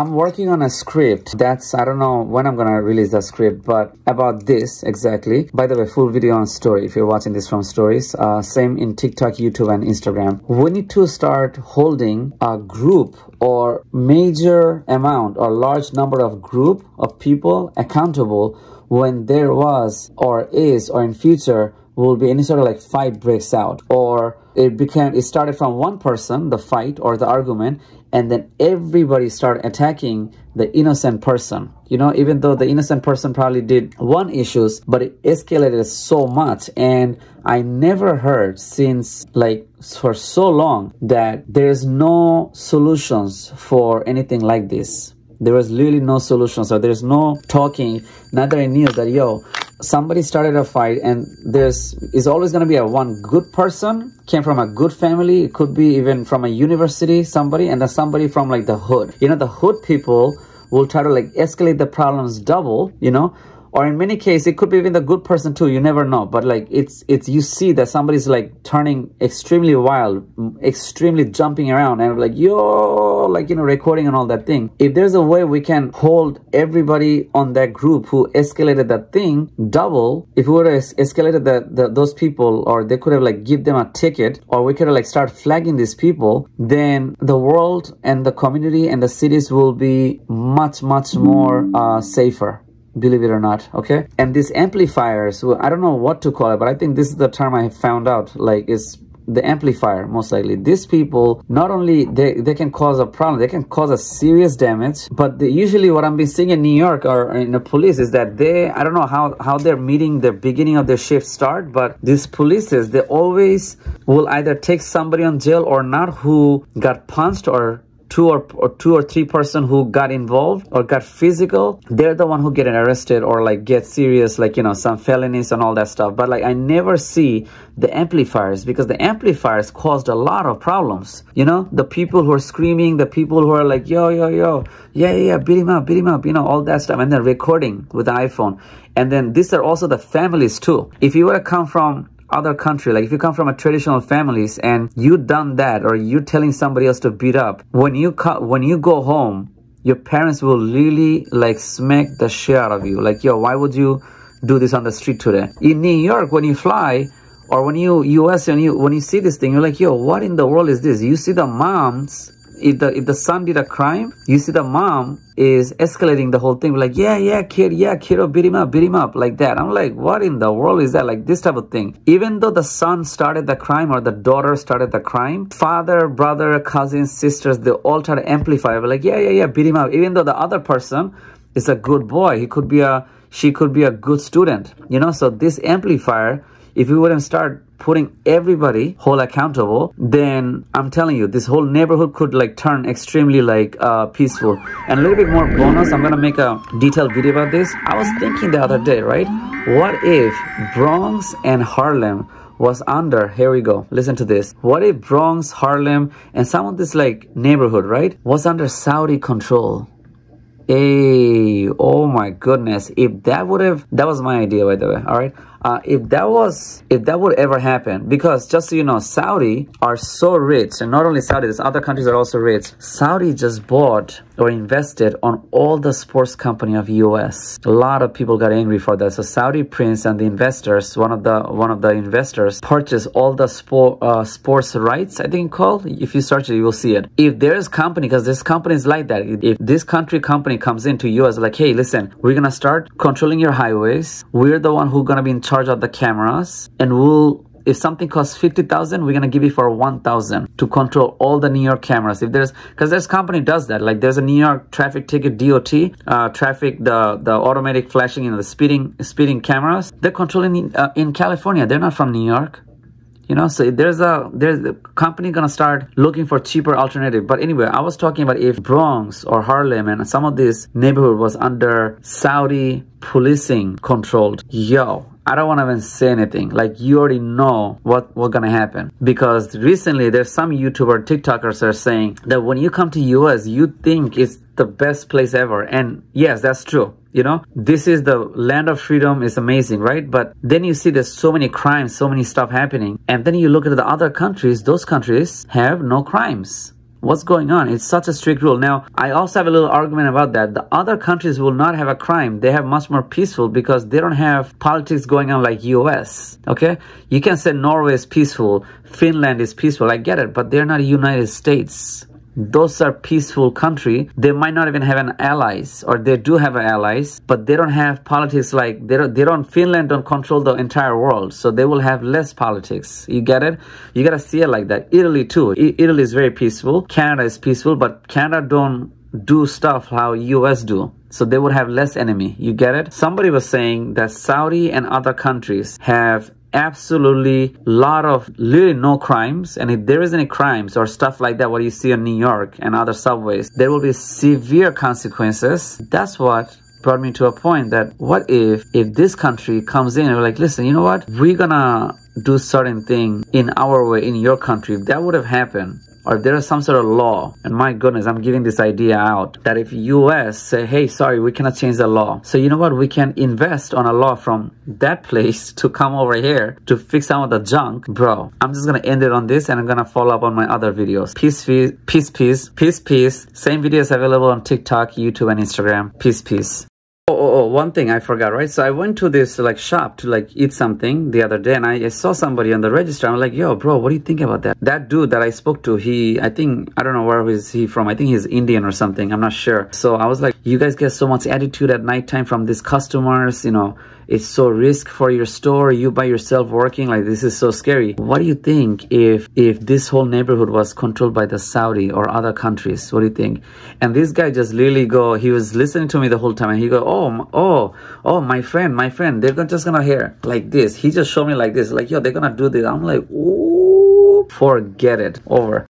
I'm working on a script that's, I don't know when I'm gonna release the script, but about this exactly. By the way, full video on story if you're watching this from stories. Same in TikTok, YouTube, and Instagram. We need to start holding a group or major amount or large number of group of people accountable when there was or is or in future will be any sort of like fight breaks out, or it started from one person, the fight or the argument, and then everybody started attacking the innocent person. You know, even though the innocent person probably did one issues, but it escalated so much. And I never heard since like for so long that there's no solutions for anything like this. There was literally no solution. So there's no talking, neither in news that, yo, somebody started a fight, and is always going to be a one good person, came from a good family. It could be even from a university, somebody, and then somebody from like the hood. You know, the hood people will try to like escalate the problems double, you know, or in many cases, it could be even the good person too. You never know. But like it's you see that somebody's like turning extremely wild, extremely jumping around, and like, yo, like, you know, recording and all that thing. If there's a way we can hold everybody on that group who escalated that thing double, if we would have escalated those people, or they could have like give them a ticket, or we could have like start flagging these people, then the world and the community and the cities will be much more safer. Believe it or not, okay? And these amplifiers, well, I don't know what to call it, but I think this is the term I have found out, like, is the amplifier, most likely. These people, not only they can cause a problem, they can cause a serious damage, but usually what I'm been seeing in New York or in the police is that I don't know how their meeting, the beginning of their shift start, but these polices, they always will either take somebody on jail or not who got punched, or two or three person who got involved or got physical. They're the one who get arrested or like get serious, like, you know, some felonies and all that stuff. But like I never see the amplifiers, because the amplifiers caused a lot of problems. You know, the people who are screaming, the people who are like, yo, yeah, beat him up, you know, all that stuff, and then recording with the iPhone. And then these are also the families too. If you were to come from other country, like if you come from a traditional families and you done that, or you telling somebody else to beat up, when you go home, your parents will really like smack the shit out of you. Like, yo, why would you do this on the street today? In New York, when you fly, or when you US, and when you see this thing, you're like, yo, what in the world is this? You see the moms, if the son did a crime, you see the mom is escalating the whole thing, like, yeah, kiddo, beat him up, like that. I'm like, what in the world is that? Like this type of thing. Even though the son started the crime or the daughter started the crime, father, brother, cousins, sisters, they all try to amplify. But like, yeah, beat him up. Even though the other person is a good boy, she could be a good student, you know. So this amplifier, if we wouldn't start putting everybody whole accountable, then I'm telling you, this whole neighborhood could like turn extremely like peaceful. And a little bit more bonus, I'm gonna make a detailed video about this. I was thinking the other day, right? What if Bronx and Harlem was under, here we go, listen to this. What if Bronx, Harlem, and some of this like neighborhood, right, was under Saudi control? Hey, oh my goodness, if that was my idea, by the way, all right? If that would ever happen, because just so you know, Saudi are so rich, and not only Saudi, there's other countries that are also rich. Saudi just bought or invested on all the sports company of US. A lot of people got angry for that. So Saudi prince and the investors, one of the investors purchased all the sports rights, I think called. If you search it, you will see it. If there's company, because there's companies like that, if this company comes into US like, hey, listen, we're gonna start controlling your highways. We're the one who's gonna be in charge of the cameras, and if something costs 50,000, we're gonna give you for 1,000 to control all the New York cameras. Because there's company does that. Like there's a New York traffic ticket, DOT, traffic, the automatic flashing, you know, the speeding cameras. They're controlling in California. They're not from New York. You know, so there's a company gonna start looking for cheaper alternative. But anyway, I was talking about if Bronx or Harlem and some of this neighborhood was under Saudi policing controlled. Yo, I don't want to even say anything. Like, you already know what's gonna happen. Because recently there's some YouTuber, TikTokers that are saying that when you come to US, you think it's the best place ever. And yes, that's true. You know, this is the land of freedom. It's amazing, right? But then you see there's so many crimes, so many stuff happening. And then you look at the other countries, those countries have no crimes. What's going on? It's such a strict rule. Now, I also have a little argument about that. The other countries will not have a crime. They have much more peaceful because they don't have politics going on like US. Okay? You can say Norway is peaceful, Finland is peaceful. I get it, but they're not United States. Those are peaceful country. They might not even have an allies, or they do have allies, but they don't have politics like Finland don't control the entire world, so they will have less politics. You get it? You gotta see it like that. Italy too. Italy is very peaceful. Canada is peaceful, but Canada don't do stuff how US do. So they would have less enemy. You get it? Somebody was saying that Saudi and other countries have absolutely lot of literally no crimes, and if there is any crimes or stuff like that what you see in New York and other subways, there will be severe consequences. That's what brought me to a point that what if this country comes in and we're like, listen, you know what, we're gonna do certain thing in our way in your country. If that would have happened, or if there is some sort of law, and my goodness, I'm giving this idea out, that if US say, hey, sorry, we cannot change the law. So you know what? We can invest on a law from that place to come over here to fix some of the junk. Bro, I'm just going to end it on this, and I'm going to follow up on my other videos. Peace, peace, peace, peace, peace. Same videos available on TikTok, YouTube, and Instagram. Peace, peace. Oh, one thing I forgot, right? So I went to this like shop to like eat something the other day, and I saw somebody on the register. I'm like, yo, bro, what do you think about that? That dude that I spoke to, I don't know where is he from. I think he's Indian or something. I'm not sure. So I was like, you guys get so much attitude at nighttime from these customers, you know, it's so risk for your store, you by yourself working, like this is so scary. What do you think if this whole neighborhood was controlled by the Saudi or other countries? What do you think? And this guy just literally he was listening to me the whole time, and he go, oh, my friend, they're just gonna hear like this. He just showed me like this, like, yo, they're gonna do this. I'm like, ooh, forget it, over.